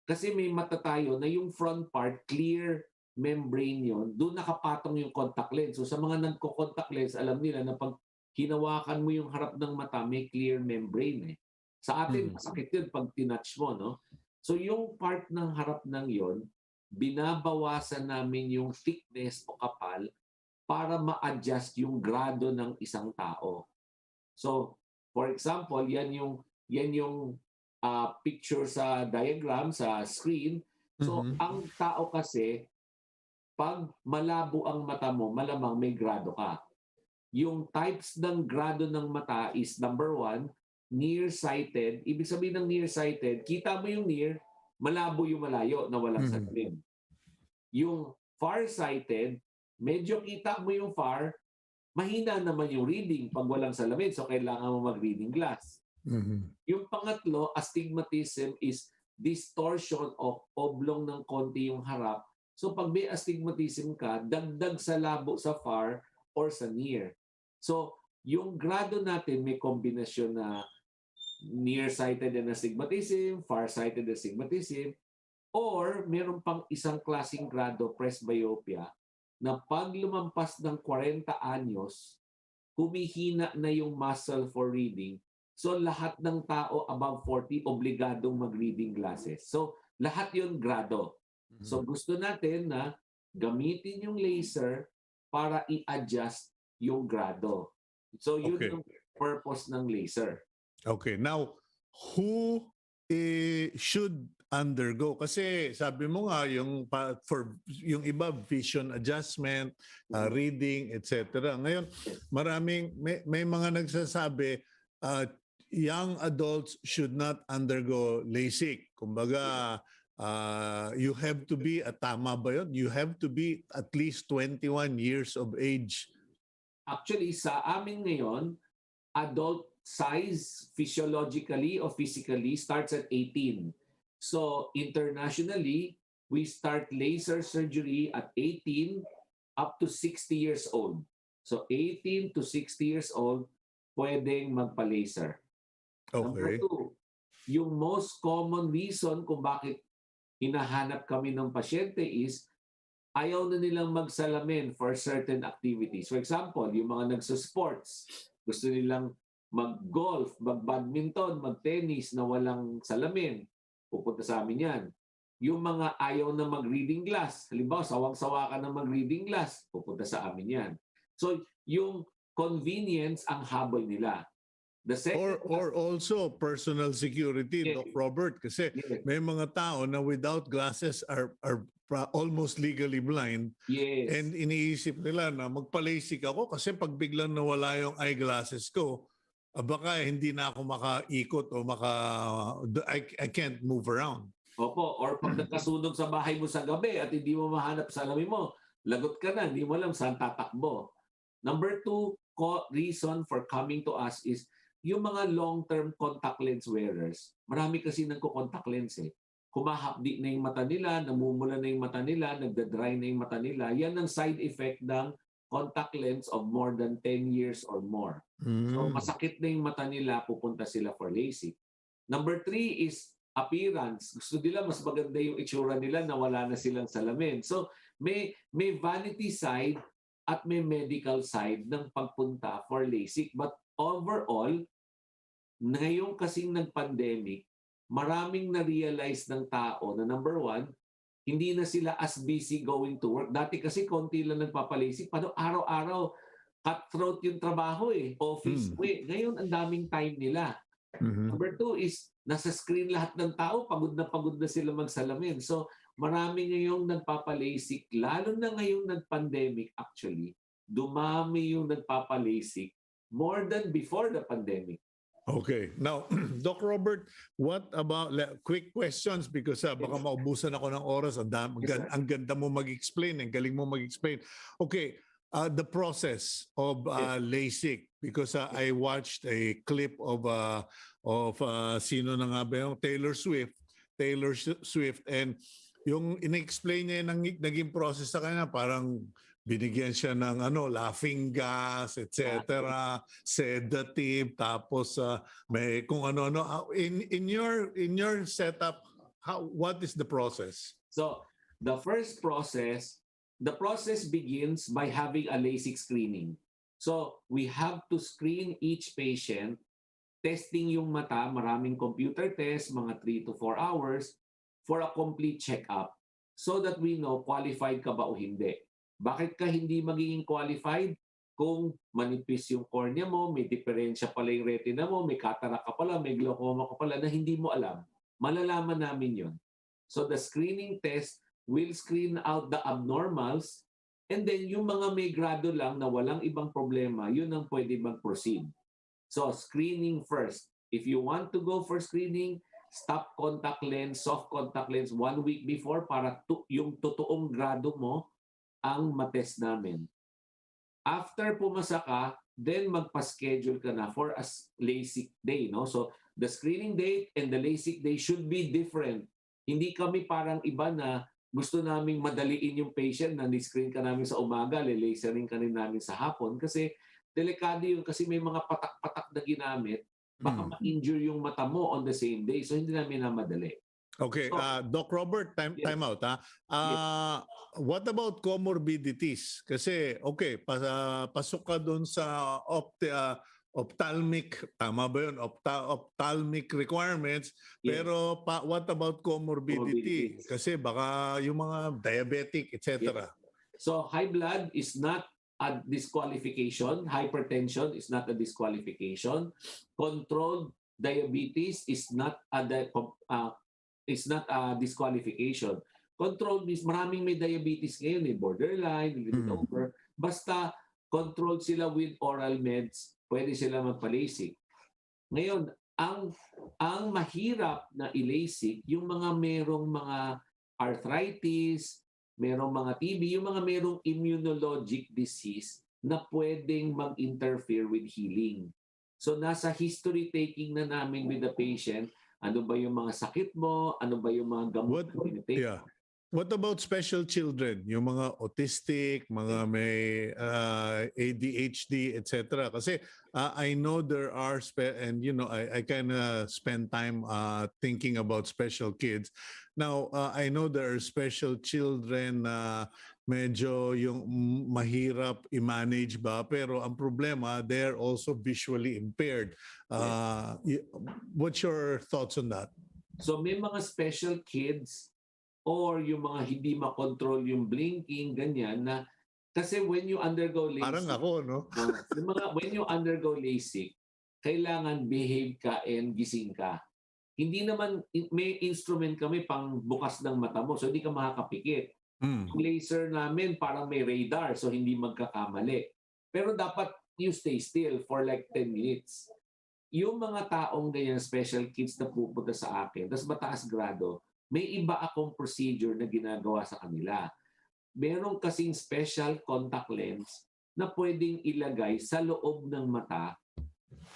kasi may mata tayo na yung front part, clear membrane yon, doon nakapatong yung contact lens. So sa mga nagko-contact lens, alam nila na pag hinawakan mo yung harap ng mata, may clear membrane. Sa atin, masakit yun pag tinouch mo, no? So yung part ng harap ng yon, binabawasan namin yung thickness o kapal para ma-adjust yung grado ng isang tao. So, for example, yan yung picture sa diagram, sa screen. So, ang tao kasi, pag malabo ang mata mo, malamang may grado ka. Yung types ng grado ng mata is number one, nearsighted. Ibig sabihin ng nearsighted, kita mo yung near, malabo yung malayo na walang salamin. Yung farsighted, medyo kita mo yung far, mahina naman yung reading pag walang salamin. So, kailangan mo mag-reading glass. Yung pangatlo, astigmatism is distortion o oblong ng konti yung harap. So, pag may astigmatism ka, dagdag sa labo sa far or sa near. So, yung grado natin may kombinasyon na nearsighted and astigmatism, farsighted and astigmatism, or meron pang isang klaseng grado, presbyopia, na pag lumampas ng 40 anyos, humihina na yung muscle for reading. So lahat ng tao above 40 obligadong mag-reading glasses. So lahat yun grado. So gusto natin na gamitin yung laser para i-adjust yung grado. So yun yung purpose ng laser. Okay. Now, who should undergo? Kasi sabi mo nga for yung iba vision adjustment, reading, etc. Ngayon, may mga nagsasabi young adults should not undergo LASIK. Kumbaga, you have to be, tama ba yun? You have to be at least 21 years of age. Actually, sa amin ngayon, adult size physiologically or physically starts at 18. So internationally, we start laser surgery at 18 up to 60 years old. So 18 to 60 years old, pwedeng magpa-laser. Okay. Number two, yung most common reason kung bakit hinahanap kami ng pasyente is ayaw na nilang magsalamin for certain activities. For example, yung mga nagsusports, gusto nilang mag-golf, mag-badminton, mag-tennis na walang salamin, pupunta sa amin yan. Yung mga ayaw na mag-reading glass, halimbawa, sawang-sawa ka na mag-reading glass, pupunta sa amin yan. So, yung convenience ang habol nila. The second, Or also personal security, Yes. Doc Robert, kasi Yes. may mga tao na without glasses are almost legally blind, yes. and iniisip nila na magpa-LASIK ako kasi pag biglang nawala yung eyeglasses ko, baka hindi na ako makaikot o I can't move around. Opo, or pag nagkasunog sa bahay mo sa gabi at hindi mo mahanap sa salamin mo, lagot ka na, hindi mo alam saan tatakbo. Number 2 reason for coming to us is yung mga long-term contact lens wearers. Marami kasi nagko-contact lens eh. Kumahapdi na yung mata nila, namumula na yung mata nila, nagda-dry na yung mata nila. Yan ang side effect ng contact lens of more than 10 years or more. So masakit na yung mata nila, pupunta sila for LASIK. Number 3 is appearance. Gusto nila mas maganda yung itsura nila na wala na silang salamin. So may vanity side at may medical side ng pagpunta for LASIK. But overall, ngayon kasing nag-pandemic, maraming na-realize ng tao na number 1, hindi na sila as busy going to work. Dati kasi konti lang nagpapalisik. Paano araw-araw, cutthroat yung trabaho eh. Office. Ngayon, ang daming time nila. Number 2 is, nasa screen lahat ng tao. Pagod na sila magsalamin. So, marami ngayong nagpapalisik. Lalo na ngayong nag-pandemic actually, dumami yung nagpapalisik more than before the pandemic. Okay. Now, Doc Robert, what about quick questions because baka maubusan ako ng oras. Ang ganda mo mag-explain, ang galing mo mag-explain. Okay, the process of LASIK because I watched a clip of sino na nga ba yung Taylor Swift, and yung in-explain niya yung naging process sa kanya, parang binigyan siya ng laughing gas, etc., sedative, tapos may kung ano-ano. In your setup, what is the process? So, the process begins by having a LASIK screening. So, we have to screen each patient, testing yung mata, maraming computer test, mga 3 to 4 hours, for a complete check-up so that we know qualified ka ba o hindi. Bakit ka hindi magiging qualified? Kung manipis yung cornea mo, may diferensya pala yung retina mo, may cataract ka pala, may glaucoma ka pala na hindi mo alam. Malalaman namin yon. So the screening test will screen out the abnormals, and then yung mga may grado lang na walang ibang problema, yun ang pwede mag-proceed. So screening first. If you want to go for screening, stop contact lens, soft contact lens 1 week before para yung totoong grado mo ang matest namin. After pumasa ka, then magpa-schedule ka na for a LASIK day. No? So the screening date and the LASIK day should be different. Hindi kami parang iba na gusto naming madaliin yung patient na ni-screen ka namin sa umaga, le-lasering ka rin namin sa hapon kasi delikado yun kasi may mga patak-patak na ginamit, baka ma-injure yung mata mo on the same day. So hindi namin na madali. Okay, So, Doc Robert, time out. What about comorbidities? Kasi, okay, pasok ka doon sa ophthalmic, tama ba yun? Ophthalmic requirements, pero what about comorbidity? Kasi baka yung mga diabetic, etc. So, high blood is not a disqualification. Hypertension is not a disqualification. Controlled diabetes is not a disqualification. Controlled means maraming may diabetes ngayon, borderline, little over. Basta controlled sila with oral meds, pwede sila magpa-LASIK. Ngayon, ang mahirap na i-LASIK, yung mga merong mga arthritis, merong mga TB, yung mga merong immunologic disease na pwedeng mag-interfere with healing. So nasa history taking na namin with the patient, ano ba yung mga sakit mo, ano ba yung mga gamot na tinitake. What about special children? Yung mga autistic, mga may ADHD, etc. Kasi I know there are, and I kind of spend time thinking about special kids. Now, I know there are special children na medyo yung mahirap i-manage ba, pero ang problema, they're also visually impaired. What's your thoughts on that? So may mga special kids or yung mga hindi makontrol yung blinking, ganyan na kasi when you undergo LASIK, parang ako, no? When you undergo LASIK, kailangan behave ka and gising ka. Hindi naman, may instrument kami pang bukas ng mata mo, so hindi ka makakapikit. Yung laser namin parang may radar, so hindi magkakamali. Pero dapat you stay still for like 10 minutes. Yung mga taong ganyan, special kids na pupunta sa akin, tapos mataas grado, may iba akong procedure na ginagawa sa kanila. Meron kasing special contact lens na pwedeng ilagay sa loob ng mata,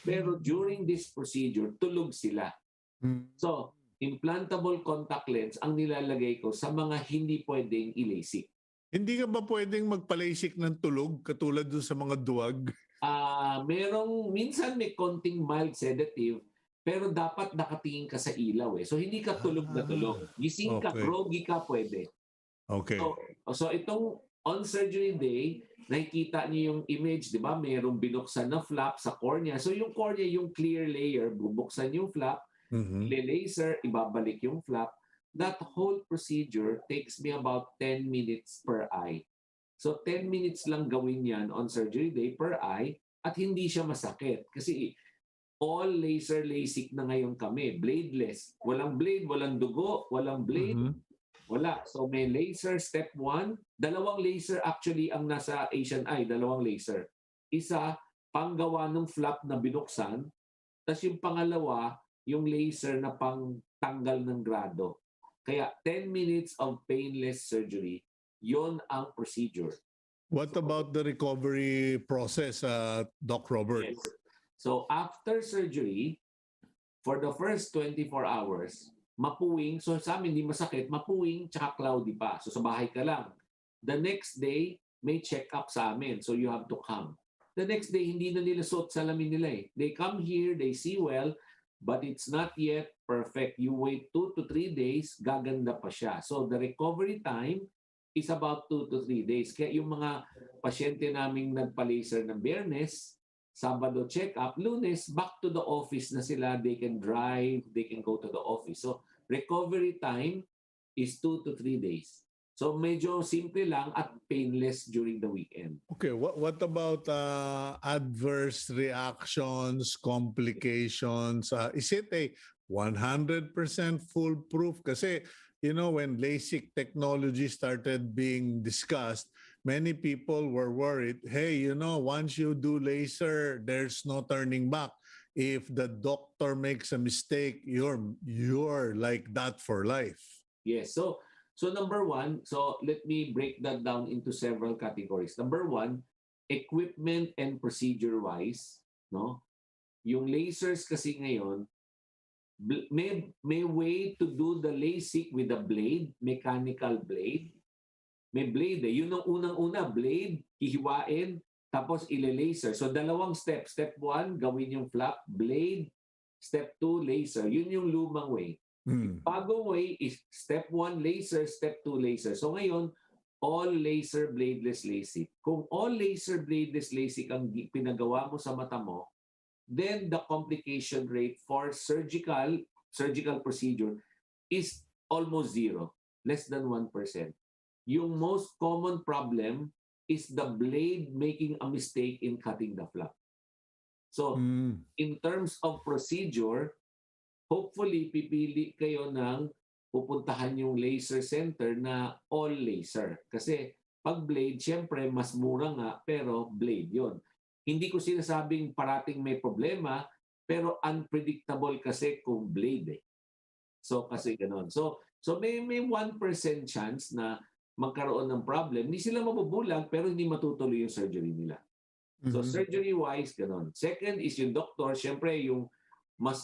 pero during this procedure, tulog sila. So, implantable contact lens ang nilalagay ko sa mga hindi pwedeng i-LASIK. Hindi ka ba pwedeng magpa-LASIK ng tulog katulad dun sa mga duwag? Minsan may konting mild sedative, pero dapat nakatingin ka sa ilaw eh. So hindi ka tulog na tulog. Gising ka, groggy ka, pwede. Okay. So itong on surgery day, nakikita niyo yung image, di ba? Mayroong binuksan na flap sa cornea. So yung cornea, yung clear layer, bubuksan yung flap, laser, ibabalik yung flap. That whole procedure takes me about 10 minutes per eye. So 10 minutes lang gawin yan on surgery day per eye at hindi siya masakit. Kasi all laser LASIK na ngayon kami, bladeless. Walang blade, walang dugo, walang blade, wala. So may laser step 1, dalawang laser actually ang nasa Asian Eye, dalawang laser. Isa, panggawa ng flap na binuksan, tapos yung pangalawa, yung laser na pang tanggal ng grado. Kaya 10 minutes of painless surgery, yon ang procedure. What about the recovery process, Doc Robert? Yes. So after surgery, for the first 24 hours, mapuwing, so sa amin hindi masakit, mapuwing tsaka cloudy pa. So sa bahay ka lang. The next day, may check-up sa amin. So you have to come. The next day, hindi na nila suot salamin nila eh. They come here, they see well, but it's not yet perfect. You wait 2 to 3 days, gaganda pa siya. So the recovery time is about 2 to 3 days. Kaya yung mga pasyente naming nagpa-laser ng Biyernes, Sabado check-up, Lunes, back to the office na sila. They can drive, they can go to the office. So recovery time is 2 to 3 days. So medyo simple lang at painless during the weekend. Okay, what about adverse reactions, complications? Is it a 100% foolproof? Kasi, when LASIK technology started being discussed, many people were worried, hey, once you do laser, there's no turning back. If the doctor makes a mistake, you're like that for life. Yes. So number one, so let me break that down into several categories. Number one, equipment and procedure-wise, no? Yung lasers kasi ngayon, may way to do the LASIK with a blade, mechanical blade. May blade eh. Yun ang unang-una, blade, hihiwain, tapos ile-laser. So dalawang step. Step 1, gawin yung flap, blade. Step 2, laser. Yun yung lumang way. Bagong way is step 1, laser, step 2, laser. So ngayon, all laser bladeless LASIK. Kung all laser bladeless LASIK ang pinagawa mo sa mata mo, then the complication rate for surgical procedure is almost zero, less than 1%. Yung most common problem is the blade making a mistake in cutting the flap. So, in terms of procedure, hopefully pipili kayo ng pupuntahan yung laser center na all laser. Kasi pag blade, syempre mas mura nga, pero blade yon. Hindi ko sinasabing parating may problema, pero unpredictable kasi kung blade eh. So kasi ganoon. So may 1% chance na magkaroon ng problem. Hindi sila mabubulag pero hindi matutuloy yung surgery nila. So surgery-wise, ganoon. Second is yung doctor. Syempre yung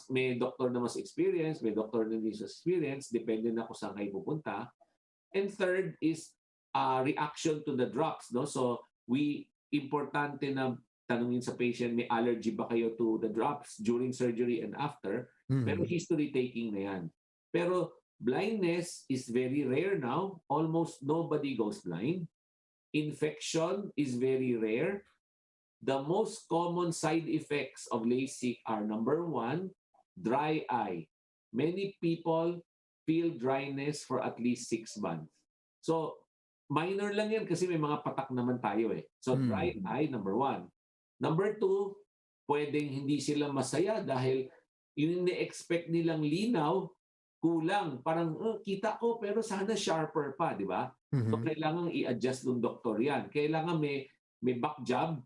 may doctor na mas experience, may doctor na hindi mas experience. Depende na kung saan kayo pupunta. And third is reaction to the drugs. No? So importante na tanungin sa patient, may allergy ba kayo to the drops during surgery and after? Pero history taking na yan. Pero blindness is very rare now. Almost nobody goes blind. Infection is very rare. The most common side effects of LASIK are, number one, dry eye. Many people feel dryness for at least 6 months. So, minor lang yan kasi may mga patak naman tayo eh. So, dry eye, number one. Number two, pwedeng hindi sila masaya dahil yung na-expect nilang linaw, kulang. Parang, kita ko pero sana sharper pa, di ba? So, kailangan i-adjust ng doktor yan. Kailangan may back job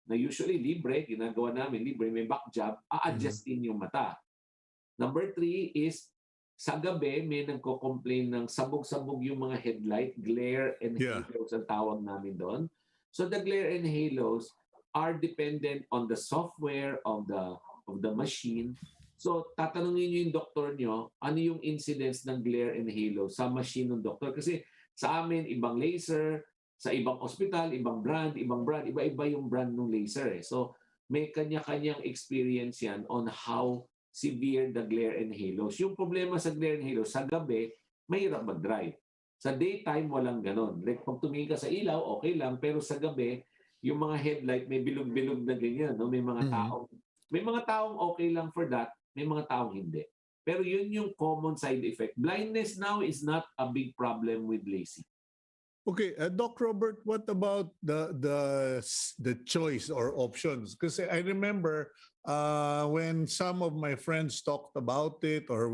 na usually libre, ginagawa namin libre, may back job, a-adjustin yung mata. Number three is, sa gabi, may nagko-complain ng sabog-sabog yung mga headlight, glare and halos ang tawag namin doon. So the glare and halos are dependent on the software of the machine. So tatanungin niyo yung doktor niyo, ano yung incidence ng glare and halo sa machine ng doktor? Kasi sa amin, ibang laser, sa ibang ospital, ibang brand, iba-iba yung brand ng laser. Eh. So may kanya-kanyang experience yan on how severe the glare and halos. Yung problema sa glare and halos, sa gabi, mahirap mag-drive. Sa daytime, walang ganon. Like, pag tumingin ka sa ilaw, okay lang. Pero sa gabi, yung mga headlight, may bilog-bilog na ganyan. No? May mga taong okay lang for that. May mga taong hindi. Pero yun yung common side effect. Blindness now is not a big problem with LASIK. Okay, Doc Robert, what about the choice or options? Because I remember when some of my friends talked about it, or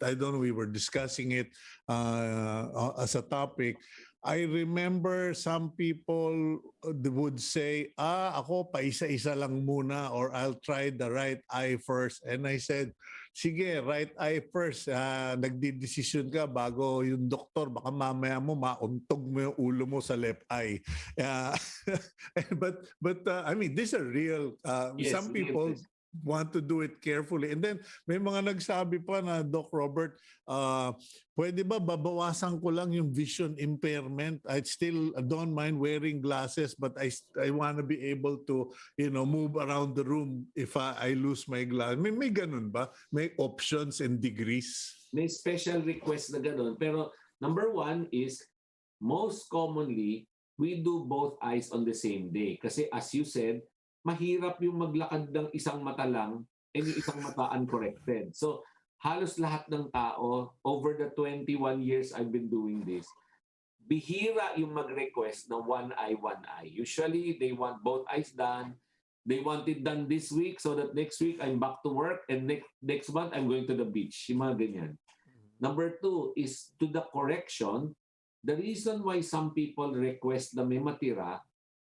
I don't know, we were discussing it as a topic. I remember some people would say, ako paisa-isa lang muna, or I'll try the right eye first. And I said, sige, right eye first. Nagdidesisyon ka bago yung doktor, baka mamaya mo mauntog mo yung ulo mo sa left eye. But I mean, these are real. Yes, some people want to do it carefully. And then may mga nagsabi pa na, Doc Robert, pwede ba babawasan ko lang yung vision impairment? I still don't mind wearing glasses, but I want to be able to, move around the room if I lose my glasses. May ganun ba? May options and degrees? May special request na ganun. Pero number one is, most commonly, we do both eyes on the same day. Kasi as you said, mahirap yung maglakad ng isang mata lang and yung isang mata uncorrected. So, halos lahat ng tao, over the 21 years I've been doing this, bihira yung mag-request ng one eye. Usually, they want both eyes done. They want it done this week so that next week I'm back to work and next month I'm going to the beach. Yung mga ganyan. Number two is to the correction. The reason why some people request na may matira,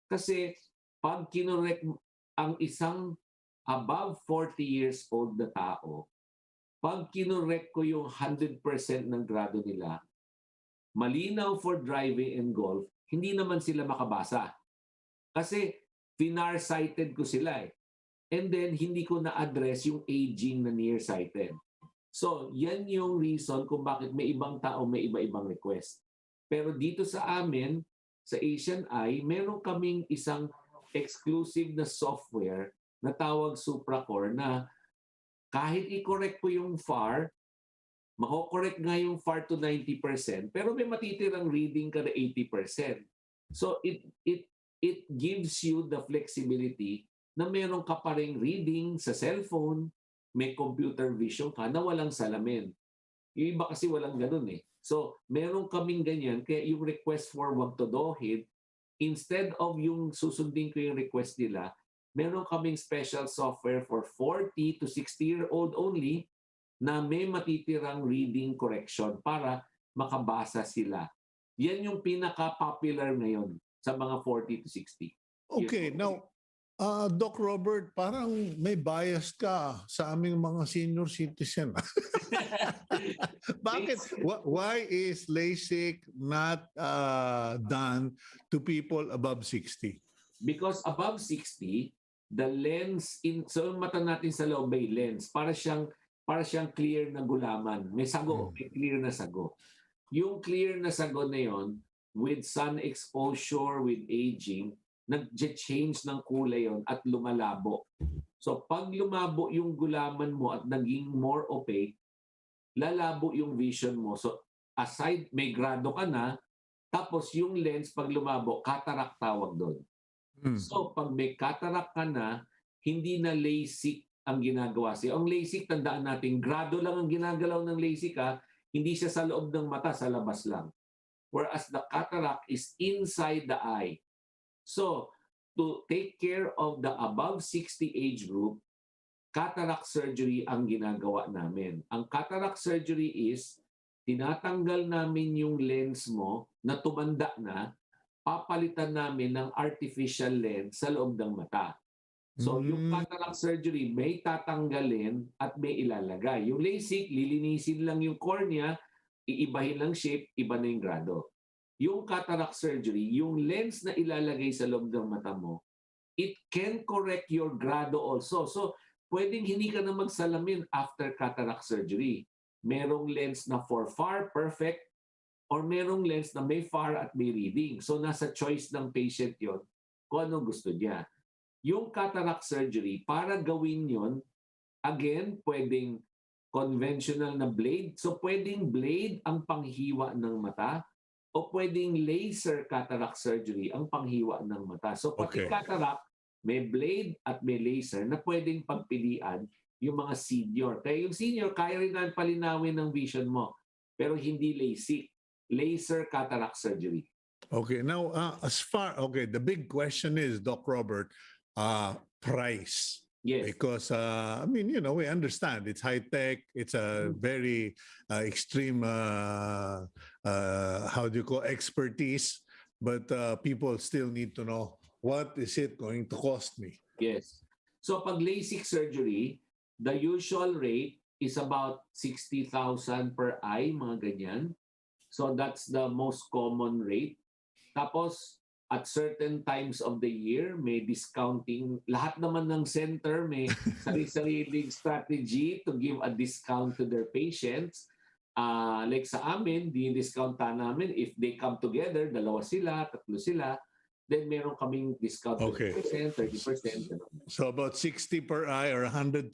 kasi pag kinorek ang isang above 40 years old na tao, pag kinorek ko yung 100% ng grado nila, malinaw for driving and golf, hindi naman sila makabasa. Kasi far-sighted ko sila eh. And then, hindi ko na-address yung aging na nearsighted. So, yan yung reason kung bakit may ibang tao may iba-ibang request. Pero dito sa amin, sa Asian Eye, meron kaming isang exclusive na software na tawag SupraCore na kahit i-correct ko yung far, mako-correct nga yung far to 90%, pero may matitirang reading ka na 80%. So it gives you the flexibility na meron ka pa ring reading sa cellphone, may computer vision ka na walang salamin. Yung iba kasi walang ganun eh. So meron kaming ganyan, kaya yung request for wag to dohid, instead of yung susundin ko yung request nila, meron kaming special software for 40 to 60-year-old only na may matitirang reading correction para makabasa sila. Yan yung pinaka-popular ngayon sa mga 40 to 60. Okay, now, Doc Robert, parang may bias ka sa aming mga senior citizen. Bakit? Why is LASIK not done to people above 60? Because above 60, the lens, so yung mata natin sa loob may lens, para siyang clear na gulaman. May sago, may clear na sago. yung clear na sagot na yon, with sun exposure, with aging, nag-change ng kulay yon at lumalabo. So pag lumabo yung gulaman mo at naging more opaque, lalabo yung vision mo. So aside, may grado ka na, tapos yung lens pag lumabo, cataract tawag doon. So pag may cataract ka na, hindi na LASIK ang ginagawa siya. Ang LASIK, tandaan natin, grado lang ang ginagalaw ng LASIK hindi siya sa loob ng mata, sa labas lang. Whereas the cataract is inside the eye. So to take care of the above 60 age group, cataract surgery ang ginagawa namin. Ang cataract surgery is tinatanggal namin yung lens mo na tumanda na, papalitan namin ng artificial lens sa loob ng mata. So yung cataract surgery, may tatanggalin at may ilalagay. Yung LASIK, lilinisin lang yung cornea, iibahin lang shape, iba na yung grado. Yung cataract surgery, yung lens na ilalagay sa loob ng mata mo, it can correct your grado also. So pwedeng hindi ka na magsalamin after cataract surgery. Merong lens na for far, perfect, or merong lens na may far at may reading. So nasa choice ng patient yon kung anong gusto niya. Yung cataract surgery, para gawin yon, again, pwedeng conventional na blade. So pwedeng blade ang panghiwa ng mata o pwedeng laser cataract surgery ang panghiwa ng mata. So pati cataract, may blade at may laser na pwedeng pagpilian yung mga senior. Kaya yung senior, kaya rin na palinawin ng vision mo. Pero hindi LASIK. Laser cataract surgery. Okay, now the big question is, Doc Robert, price. Yes. Because, I mean, you know, we understand it's high tech, it's a very extreme, how do you call, expertise, but people still need to know, what is it going to cost me? Yes. So pag LASIK surgery, the usual rate is about 60,000 per eye, mga ganyan. So that's the most common rate. Tapos, at certain times of the year, may discounting. Lahat naman ng center may sarili-sariling strategy to give a discount to their patients. Like sa amin, di-discount namin if they come together, dalawa sila, tatlo sila, then meron kaming discount 20%, 30%. So about 60 per eye or 120,000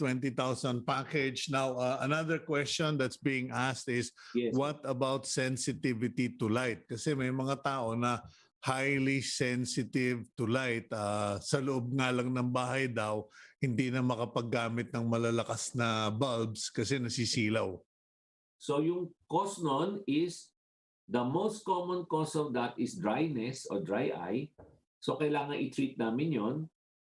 package. Now, another question that's being asked is, Yes. What about sensitivity to light? Kasi may mga tao na highly sensitive to light. Sa loob nga lang ng bahay daw, hindi na makapaggamit ng malalakas na bulbs kasi nasisilaw. So yung cause nun is, the most common cause of that is dryness or dry eye. So kailangan i-treat namin yon.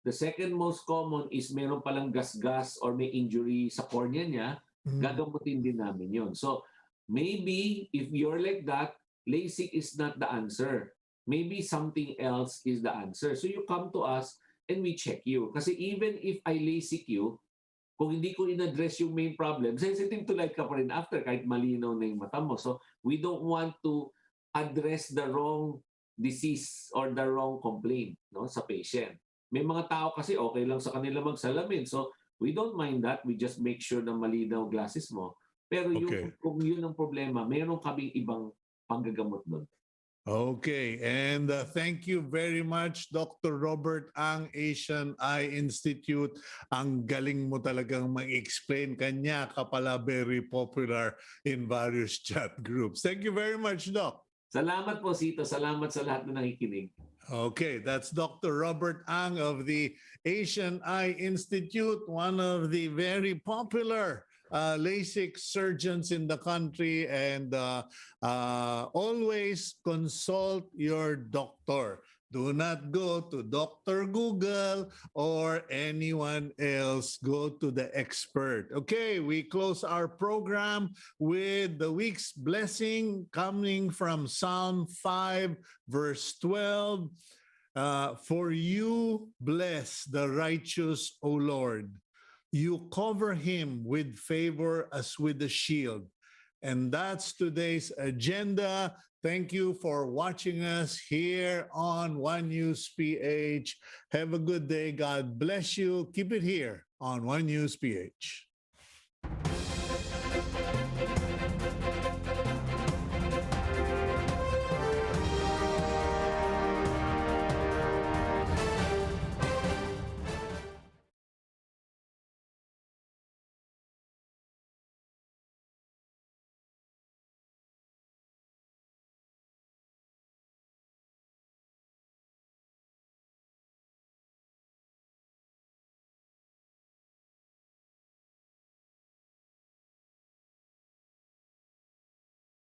The second most common is meron palang gas-gas or may injury sa cornea niya, gagamutin din namin yon. So maybe if you're like that, LASIK is not the answer. Maybe something else is the answer. So you come to us and we check you. Kasi even if I LASIK you, kung hindi ko in-address yung main problem, sensitive to light ka pa rin after kahit malinaw na yung mata mo. So we don't want to address the wrong disease or the wrong complaint, no, sa patient. May mga tao kasi okay lang sa kanila magsalamin. So we don't mind that. We just make sure na malinaw glasses mo. Pero kung yun ang problema, meron kaming ibang panggagamot doon. Okay, and thank you very much, Dr. Robert Ang, Asian Eye Institute. Ang galing mo talagang mag-explain. Kanya ka pala very popular in various chat groups. Thank you very much, Doc. Salamat po, Sito. Salamat sa lahat na nakikinig. Okay, that's Dr. Robert Ang of the Asian Eye Institute, one of the very popular LASIK surgeons in the country, and always consult your doctor. Do not go to Dr. Google or anyone else. Go to the expert. Okay, we close our program with the week's blessing coming from Psalm 5, verse 12. For you bless the righteous, O Lord. You cover him with favor as with a shield. And that's today's agenda. Thank you for watching us here on One News PH. Have a good day. God bless you. Keep it here on One News PH.